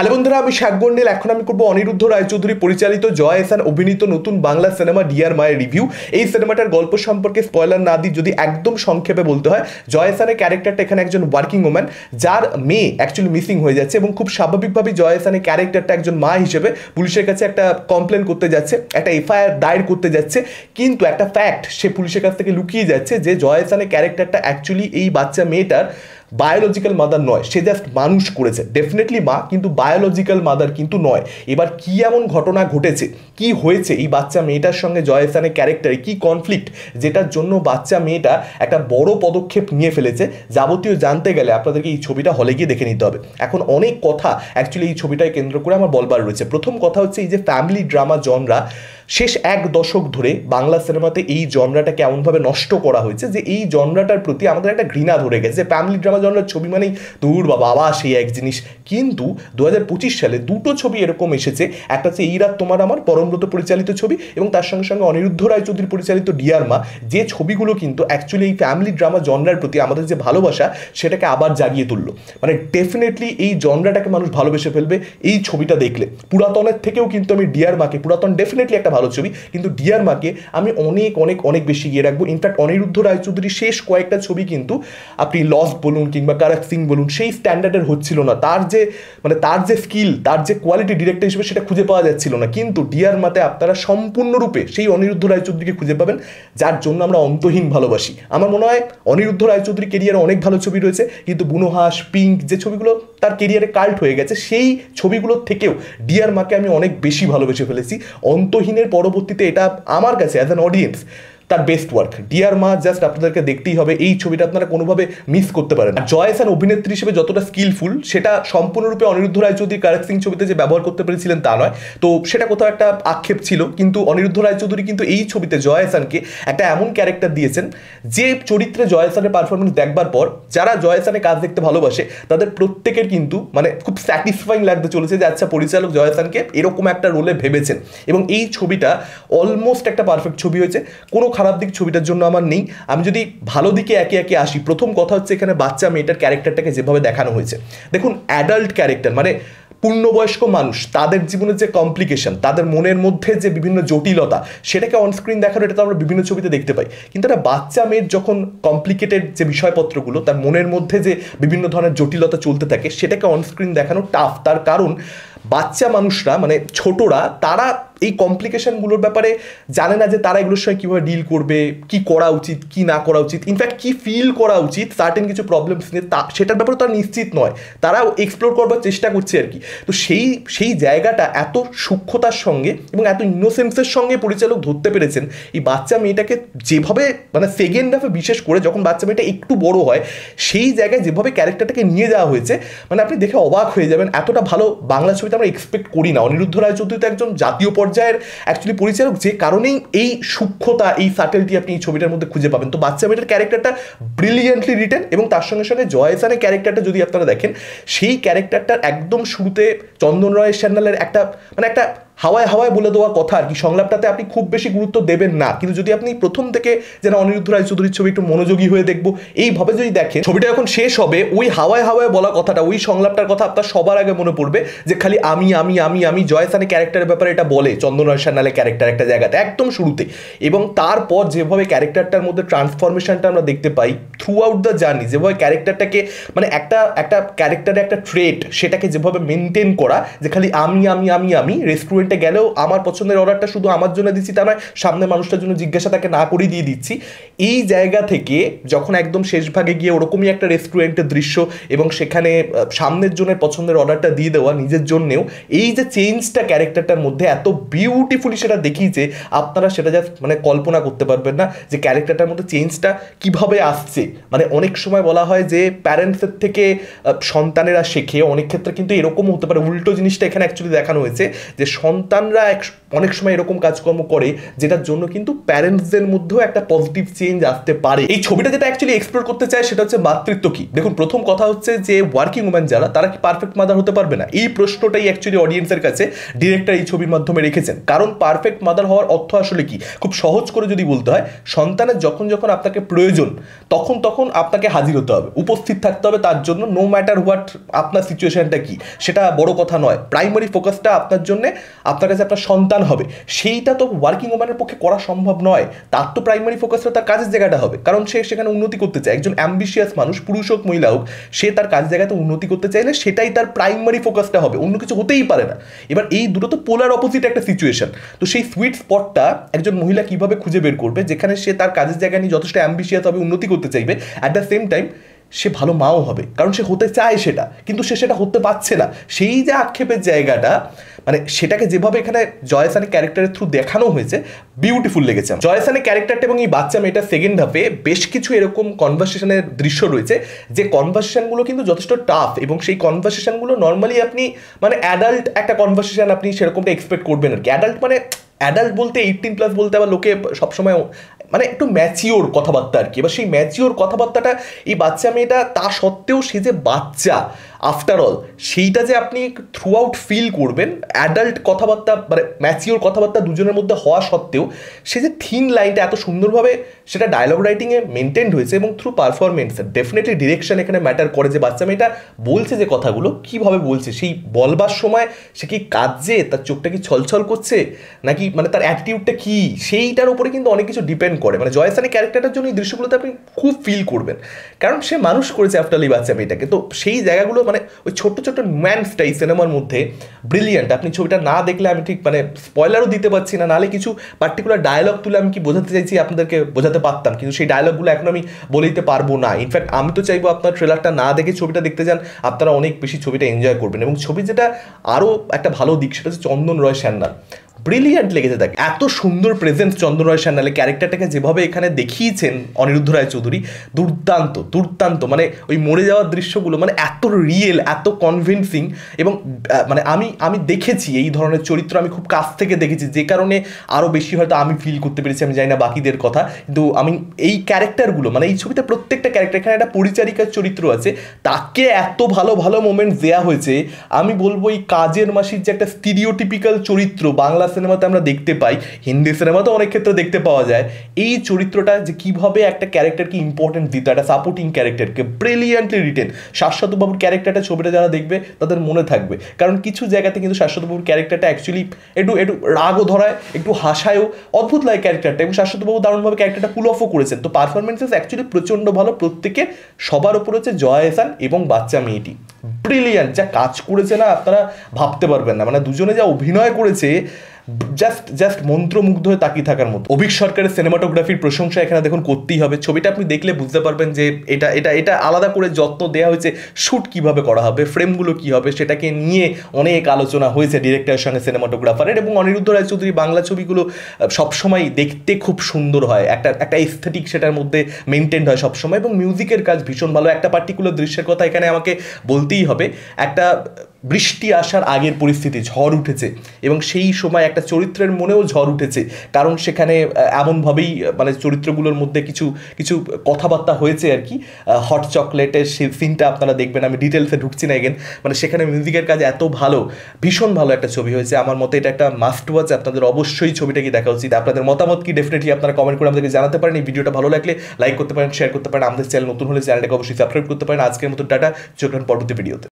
Hello বন্ধুরা, আমি শাকবন্ডেল। এখন আমি করবো অনিরুদ্ধ রায়চৌধুরী পরিচালিত জয় এহসান অভিনীত নতুন বাংলা সিনেমা ডিয়ার মায়ের রিভিউ। এই সিনেমাটার গল্প সম্পর্কে স্পয়লার না দিই, যদি একদম সংক্ষেপে বলতে হয়, জয় এহসানের ক্যারেক্টারটা এখানে একজন ওয়ার্কিং ওম্যান যার মেয়ে অ্যাকচুয়ালি মিসিং হয়ে যাচ্ছে, এবং খুব স্বাভাবিকভাবেই জয় এহসানের ক্যারেক্টারটা একজন মা হিসেবে পুলিশের কাছে একটা কমপ্লেন করতে যাচ্ছে, একটা এফআইআর দায়ের করতে যাচ্ছে। কিন্তু একটা ফ্যাক্ট সে পুলিশের কাছ থেকে লুকিয়ে যাচ্ছে যে জয় এহসানের ক্যারেক্টারটা অ্যাকচুয়ালি এই বাচ্চা মেয়েটার বায়োলজিক্যাল মাদার নয়, সে জাস্ট মানুষ করেছে, ডেফিনেটলি মা, কিন্তু বায়োলজিক্যাল মাদার কিন্তু নয়। এবার কি এমন ঘটনা ঘটেছে, কি হয়েছে এই বাচ্চা মেয়েটার সঙ্গে জয় এহসানের ক্যারেক্টারে, কি কনফ্লিক্ট যেটার জন্য বাচ্চা মেয়েটা একটা বড় পদক্ষেপ নিয়ে ফেলেছে, যাবতীয় জানতে গেলে আপনাদেরকে এই ছবিটা হলে গিয়ে দেখে নিতে হবে। এখন অনেক কথা অ্যাকচুয়ালি এই ছবিটাকে কেন্দ্র করে আমার বলবার রয়েছে। প্রথম কথা হচ্ছে এই যে ফ্যামিলি ড্রামা জনরা, শেষ এক দশক ধরে বাংলা সিনেমাতে এই জনরাটাকে এমনভাবে নষ্ট করা হয়েছে যে এই জনরাটার প্রতি আমাদের একটা ঘৃণা ধরে গেছে। ফ্যামিলি ড্রামা জনরার ছবি মানেই দূর বাবা আবার সেই এক জিনিস। কিন্তু 2025 সালে দুটো ছবি এরকম এসেছে, একটা হচ্ছে এই রাত তোমার আমার পরমব্রত পরিচালিত ছবি, এবং তার সঙ্গে সঙ্গে অনিরুদ্ধ রায়চৌধুরী পরিচালিত ডিয়ার মা, যে ছবিগুলো কিন্তু অ্যাকচুয়ালি এই ফ্যামিলি ড্রামা জনরার প্রতি আমাদের যে ভালোবাসা সেটাকে আবার জাগিয়ে তুললো। মানে ডেফিনেটলি এই জনরাটাকে মানুষ ভালোবেসে ফেলবে এই ছবিটা দেখলে। পুরাতনের থেকেও কিন্তু আমি ডিয়ার মাকে, পুরাতন ডেফিনেটলি একটা ভালো ছবি, কিন্তু ডিয়ার মাকে আমি অনেক অনেক অনেক বেশি গিয়ে রাখবো। ইনফ্যাক্ট অনিরুদ্ধ রায়চৌধুরীর শেষ কয়েকটা ছবি কিন্তু আপনি লস্ট বলুন কিংবা কারাক সিং বলুন, সেই স্ট্যান্ডার্ডের হচ্ছিল না। তার যে স্কিল, তার যে কোয়ালিটি ডিরেক্টর হিসেবে সেটা খুঁজে পাওয়া যাচ্ছিল না। কিন্তু ডিয়ার মাতে আপনারা সম্পূর্ণরূপে সেই অনিরুদ্ধ রায়চৌধুরীকে খুঁজে পাবেন, যার জন্য আমরা অন্তহীন ভালোবাসি। আমার মনে হয় অনিরুদ্ধ রায়চৌধুরী কেরিয়ারে অনেক ভালো ছবি রয়েছে, কিন্তু বুনোহাস, পিঙ্ক, যে ছবিগুলো তার কেরিয়ারে কাল্ট হয়ে গেছে, সেই ছবিগুলোর থেকেও ডিয়ার মাকে আমি অনেক বেশি ভালোবেসে ফেলেছি। অন্তহীনের পরবর্তীতে এটা আমার কাছে অ্যাজ অ্যান অডিয়েন্স তার বেস্ট ওয়ার্ক। ডিয়ার মা জাস্ট আপনাদেরকে দেখতেই হবে, এই ছবিটা আপনারা কোনোভাবে মিস করতে পারেন। জয় এহসান অভিনেত্রী হিসেবে যতটা স্কিলফুল, সেটা সম্পূর্ণরূপে অনিরুদ্ধ রায়চৌধুরী কারাক সিং ছবিতে যে ব্যবহার করতে পেরেছিলেন তা নয়, তো সেটা কোথাও একটা আক্ষেপ ছিল। কিন্তু অনিরুদ্ধ রায়চৌধুরী কিন্তু এই ছবিতে জয় এহসানকে একটা এমন ক্যারেক্টার দিয়েছেন যে চরিত্রে জয় এহসানের পারফরমেন্স দেখবার পর যারা জয় এহসানের কাজ দেখতে ভালোবাসে তাদের প্রত্যেকের কিন্তু মানে খুব স্যাটিসফাইং লাগতে চলেছে যে আচ্ছা, পরিচালক জয় এহসানকে এরকম একটা রোলে ভেবেছেন। এবং এই ছবিটা অলমোস্ট একটা পারফেক্ট ছবি হয়েছে, কোনো খারাপ দিক ছবিটার জন্য আমার নেই। আমি যদি ভালো দিকে একে একে আসি, প্রথম কথা হচ্ছে এখানে বাচ্চা মেয়েটার ক্যারেক্টারটাকে যেভাবে দেখানো হয়েছে, দেখুন অ্যাডাল্ট ক্যারেক্টার মানে পূর্ণবয়স্ক মানুষ, তাদের জীবনের যে কমপ্লিকেশন, তাদের মনের মধ্যে যে বিভিন্ন জটিলতা, সেটাকে অনস্ক্রিন দেখানো, এটা তো আমরা বিভিন্ন ছবিতে দেখতে পাই। কিন্তু একটা বাচ্চা মেয়ের যখন কমপ্লিকেটেড যে বিষয়পত্রগুলো, তার মনের মধ্যে যে বিভিন্ন ধরনের জটিলতা চলতে থাকে, সেটাকে অনস্ক্রিন দেখানো টাফ। তার কারণ বাচ্চা মানুষরা মানে ছোটরা, তারা এই কমপ্লিকেশনগুলোর ব্যাপারে জানে না যে তারা এগুলোর সঙ্গে কীভাবে ডিল করবে, কি করা উচিত কি না করা উচিত, ইনফ্যাক্ট কি ফিল করা উচিত সার্টেন কিছু প্রবলেমস নিয়ে, সেটার ব্যাপারে তারা নিশ্চিত নয়, তারা এক্সপ্লোর করবার চেষ্টা করছে আর কি। তো সেই জায়গাটা এত সূক্ষ্মতার সঙ্গে এবং এত ইনোসেন্সের সঙ্গে পরিচালক ধরতে পেরেছেন এই বাচ্চা মেয়েটাকে, যেভাবে মানে সেকেন্ড হাফে বিশেষ করে যখন বাচ্চা মেয়েটা একটু বড় হয়, সেই জায়গায় যেভাবে ক্যারেক্টারটাকে নিয়ে যাওয়া হয়েছে, মানে আপনি দেখে অবাক হয়ে যাবেন। এতটা ভালো বাংলা ছবিতে আমরা এক্সপেক্ট করি না। অনিরুদ্ধ রায়চৌধুরী তো একজন জাতীয় পর্যায়ের অ্যাকচুয়ালি পরিচালক, যে কারণেই এই সূক্ষ্মতা, এই সাটেলটি আপনি এই ছবিটার মধ্যে খুঁজে পাবেন। তো বাচ্চা মেয়েটার ক্যারেক্টারটা ব্রিলিয়েন্টলি রিটেন, এবং তার সঙ্গে সঙ্গে জয় এহসানের ক্যারেক্টারটা যদি আপনারা দেখেন, সেই ক্যারেক্টারটার একদম শুরুতে চন্দন রায়ের চ্যানেলের একটা মানে একটা হাওয়ায় হাওয়ায় বলে দেওয়া কথা আর কি, সংলাপটাতে আপনি খুব বেশি গুরুত্ব দেবেন না। কিন্তু যদি আপনি প্রথম থেকে যেন অনিরুদ্ধ রায়চৌধুরীর ছবি একটু মনোযোগী হয়ে দেখবো এইভাবে যদি দেখেন, ছবিটা যখন শেষ হবে, ওই হাওয়ায় হাওয়ায় বলা কথাটা, ওই সংলাপটার কথা আপনার সবার আগে মনে পড়বে যে খালি আমি আমি আমি আমি জয় এহসানের ক্যারেক্টারের ব্যাপারে এটা বলে চন্দন রায় সান্যালের ক্যারেক্টার একটা জায়গাতে একদম শুরুতে। এবং তারপর যেভাবে ক্যারেক্টারটার মধ্যে ট্রান্সফরমেশনটা আমরা দেখতে পাই থ্রু আউট দ্য জার্নি, যেভাবে ক্যারেক্টারটাকে মানে একটা ক্যারেক্টারের একটা ট্রেট, সেটাকে যেভাবে মেনটেন করা, যে খালি আমি আমি আমি আমি রেস্টুরেন্টে গেলেও আমার পছন্দের অর্ডারটা শুধু আমার জন্য দিচ্ছি তা নয়, সামনে মানুষটার জন্য জিজ্ঞাসা তাকে না করে দিয়ে দিচ্ছি। এই জায়গা থেকে যখন একদম শেষ ভাগে গিয়ে ওরকমই একটা রেস্টুরেন্টের দৃশ্য, এবং সেখানে সামনের জনের পছন্দের অর্ডারটা দিয়ে দেওয়া নিজের জন্যেও, এই যে চেঞ্জটা ক্যারেক্টারটার মধ্যে এত বিউটিফুলি সেটা দেখিয়েছে, আপনারা সেটা জাস্ট মানে কল্পনা করতে পারবেন না যে ক্যারেক্টারটার মধ্যে চেঞ্জটা কিভাবে আসছে। মানে অনেক সময় বলা হয় যে প্যারেন্টসের থেকে সন্তানেরা শেখে, অনেক ক্ষেত্রে কিন্তু এরকমও হতে পারে উল্টো জিনিসটা এখানে অ্যাকচুয়ালি দেখানো হয়েছে, যে সন্তানরা অনেক সময় এরকম কাজকর্ম করে যেটার জন্য কিন্তু প্যারেন্টসদের মধ্যেও একটা পজিটিভ চেঞ্জ আসতে পারে। এই ছবিটা যেটা অ্যাকচুয়ালি এক্সপ্লোর করতে চায় সেটা হচ্ছে মাতৃত্ব কি। দেখুন, প্রথম কথা হচ্ছে যে ওয়ার্কিং উম্যান যারা, তারা কি পারফেক্ট মাদার হতে পারবে না? এই প্রশ্নটাই অ্যাকচুয়ালি অডিয়েন্সের কাছে ডিরেক্টর এই ছবির মাধ্যমে রেখেছেন। কারণ পারফেক্ট মাদার হওয়ার অর্থ আসলে কি, খুব সহজ করে যদি বলতে হয়, সন্তানের যখন যখন আপনাকে প্রয়োজন তখন তখন আপনাকে হাজির হতে হবে, উপস্থিত থাকতে হবে তার জন্য, নো ম্যাটার হোয়াট আপনার সিচুয়েশনটা কি, সেটা বড় কথা নয়। প্রাইমারি ফোকাসটা আপনার জন্য আপনার কাছে আপনার সন্তান হবে। সেইটা তো ওয়ার্কিং ওম্যানের পক্ষে করা সম্ভব নয়। তার তো প্রাইমারি ফোকাসটা তার কাজের জায়গাটা হবে, কারণ সে সেখানে উন্নতি করতে চায়। একজন অ্যাম্বিশিয়াস মানুষ, পুরুষ হোক মহিলা হোক, সে তার কাজের জায়গাতে উন্নতি করতে চাইলে সেটাই তার প্রাইমারি ফোকাসটা হবে, অন্য কিছু হতেই পারে না। এবার এই দুটো তো পোলার অপোজিট একটা সিচুয়েশন। তো সেই সুইট স্পটটা একজন মহিলা কিভাবে খুঁজে বের করবে, যেখানে সে তার কাজের জায়গা নিয়ে যথেষ্ট অ্যাম্বিশিয়াস হবে, উন্নতি করতে চাইবে, অ্যাট দ্য সেম টাইম সে ভালো মাও হবে, কারণ সে হতে চায় সেটা, কিন্তু সে সেটা হতে পারছে না। সেই যে আক্ষেপের জায়গাটা, মানে সেটাকে যেভাবে এখানে জয়সানের ক্যারেক্টারের থ্রু দেখানো হয়েছে, বিউটিফুল লেগেছে। জয়সানের ক্যারেক্টারটা এবং এই বাচ্চা মেয়েটা সেকেন্ড হাফে বেশ কিছু এরকম কনভারসেশনের দৃশ্য রয়েছে, যে কনভারসেশনগুলো কিন্তু যথেষ্ট টাফ, এবং সেই কনভারসেশনগুলো নর্মালি আপনি মানে অ্যাডাল্ট একটা কনভারসেশন আপনি সেরকমটা এক্সপেক্ট করবেন আর কি। অ্যাডাল্ট বলতে 18+ বলতে আবার লোকে সবসময় মানে একটু ম্যাচিওর কথাবার্তা আর কি। এবার সেই ম্যাচিওর কথাবার্তাটা এই বাচ্চা মেয়েটা, তা সত্ত্বেও সে যে বাচ্চা আফটার অল, সেইটা যে আপনি থ্রু আউট ফিল করবেন। অ্যাডাল্ট কথাবার্তা মানে ম্যাচিওর কথাবার্তা দুজনের মধ্যে হওয়া সত্ত্বেও সে যে থিন লাইনটা এত সুন্দরভাবে সেটা ডায়লগ রাইটিংয়ে মেনটেন্ড হয়েছে, এবং থ্রু পারফরমেন্স ডেফিনেটলি ডিরেকশন এখানে ম্যাটার করে। যে বাচ্চা মেয়েটা বলছে যে কথাগুলো কীভাবে বলছে, সেই বলবার সময় সে কি কাঁদছে, তার চোখটা কি ছলছল করছে, নাকি মানে তার অ্যাটিটিউডটা কী, সেইটার উপরে কিন্তু অনেক কিছু ডিপেন্ড করে। মানে জয়সানের ক্যারেক্টারটার জন্য এই দৃশ্যগুলোতে আপনি খুব ফিল করবেন, কারণ সে মানুষ করেছে আফটার এই বাচ্চা মেয়েটাকে। তো সেই জায়গাগুলো মানে ওই ছোট্ট ছোট্ট ম্যান্সটা এই সিনেমার মধ্যে ব্রিলিয়ান্ট। আপনি ছবিটা না দেখলে আমি ঠিক মানে স্পয়লারও দিতে পারছি না, নাহলে কিছু পার্টিকুলার ডায়লগ তুলে আমি কি বোঝাতে চাইছি আপনাদেরকে বোঝাতে পারতাম, কিন্তু সেই ডায়লগগুলো এখন আমি বলে দিতে পারবো না। ইনফ্যাক্ট আমি তো চাইবো আপনার ট্রেলারটা না দেখে ছবিটা দেখতে যান, আপনারা অনেক বেশি ছবিটা এনজয় করবেন। এবং ছবি যেটা আরও একটা ভালো দিক, সেটা হচ্ছে চন্দন রয় সান্যাল ব্রিলিয়ান্ট লেগেছে তাকে। এত সুন্দর প্রেজেন্স চন্দন রয় সান্যালের, ক্যারেক্টারটাকে যেভাবে এখানে দেখিয়েছেন অনিরুদ্ধ রায় চৌধুরী, দুর্দান্ত দুর্দান্ত। মানে ওই মরে যাওয়ার দৃশ্যগুলো মানে এত রিয়েল, এত কনভিন্সিং। এবং মানে আমি দেখেছি এই ধরনের চরিত্র, আমি খুব কাছ থেকে দেখেছি, যে কারণে আরও বেশি হয়তো আমি ফিল করতে পেরেছি। আমি জানি না বাকিদের কথা, কিন্তু আমি এই ক্যারেক্টারগুলো মানে এই ছবিতে প্রত্যেকটা ক্যারেক্টার, এখানে একটা পরিচারিকার চরিত্র আছে, তাকে এত ভালো ভালো মোমেন্টস দেওয়া হয়েছে। আমি বলবো এই কাজের মাসির যে একটা স্টিরিওটিপিক্যাল চরিত্র বাংলা সিনেমাতে আমরা দেখতে পাই, হিন্দি সিনেমাতেও অনেক ক্ষেত্রে দেখতে পাওয়া যায়, এই চরিত্রটা যে কীভাবে একটা ক্যারেক্টারকে ইম্পর্টেন্স দিত, একটা সাপোর্টিং ক্যারেক্টারকে ব্রিলিয়ান্টলি রিটেন। শাশ্বত বাবুর ক্যারেক্টারটা ছবিটা যারা দেখবে তাদের মনে থাকবে, কারণ কিছু জায়গাতে কিন্তু শাশ্বত বাবুর ক্যারেক্টারটা অ্যাকচুয়ালি একটু একটু রাগও ধরায়, একটু হাসায়ও, অদ্ভুত লাগে ক্যারেক্টারটা, এবং শাশ্বত বাবু দারুণভাবে ক্যারেক্টারটা পুল অফও করেছেন। তো পারফরমেন্সেস অ্যাকচুয়ালি প্রচণ্ড ভালো প্রত্যেকের। সবার উপর হচ্ছে জয় এহসান এবং বাচ্চা মেয়েটি ব্রিলিয়ান্ট, যা কাজ করেছে না আপনারা ভাবতে পারবেন না। মানে দুজনে যা অভিনয় করেছে, জাস্ট মন্ত্রমুগ্ধ হয়ে তাকিয়ে থাকার মতো। অভিক সরকারের সিনেমাটোগ্রাফির প্রশংসা এখানে দেখুন করতেই হবে। ছবিটা আপনি দেখলে বুঝতে পারবেন যে এটা এটা এটা আলাদা করে যত্ন দেওয়া হয়েছে, শ্যুট কিভাবে করা হবে, ফ্রেমগুলো কী হবে, সেটাকে নিয়ে অনেক আলোচনা হয়েছে ডিরেক্টরের সঙ্গে সিনেমাটোগ্রাফারের। এবং অনিরুদ্ধ রায় চৌধুরী বাংলা ছবিগুলো সবসময় দেখতে খুব সুন্দর হয়, একটা এস্থেটিক সেটার মধ্যে মেনটেন হয় সবসময়, এবং মিউজিকের কাজ ভীষণ ভালো। একটা পার্টিকুলার দৃশ্যের কথা এখানে আমাকে বলতেই হবে। একটা বৃষ্টি আসার আগের পরিস্থিতি, ঝড় উঠেছে, এবং সেই সময় একটা চরিত্রের মনেও ঝড় উঠেছে, কারণ সেখানে এমনভাবেই মানে চরিত্রগুলোর মধ্যে কিছু কিছু কথাবার্তা হয়েছে আর কি। হট চকলেটের সেই সিনটা আপনারা দেখবেন, আমি ডিটেলসে ঢুকছি না এগেন। মানে সেখানে মিউজিকের কাজ এত ভালো, ভীষণ ভালো একটা ছবি হয়েছে। আমার মতে এটা একটা মাস্ট ওয়াচ, আপনাদের অবশ্যই ছবিটা কি দেখা উচিত। আপনাদের মতামত কি ডেফিনেটলি আপনারা কমেন্ট করে আমাদেরকে জানাতে পারেন। এই ভিডিওটা ভালো লাগলে লাইক করতে পারেন, শেয়ার করতে পারেন। আমাদের চ্যানেল নতুন হলে চ্যানেলটাকে অবশ্যই সাবস্ক্রাইব করতে পারেন। আজকের মতো টাটা, চোখ রাখুন পরবর্তী ভিডিওতে।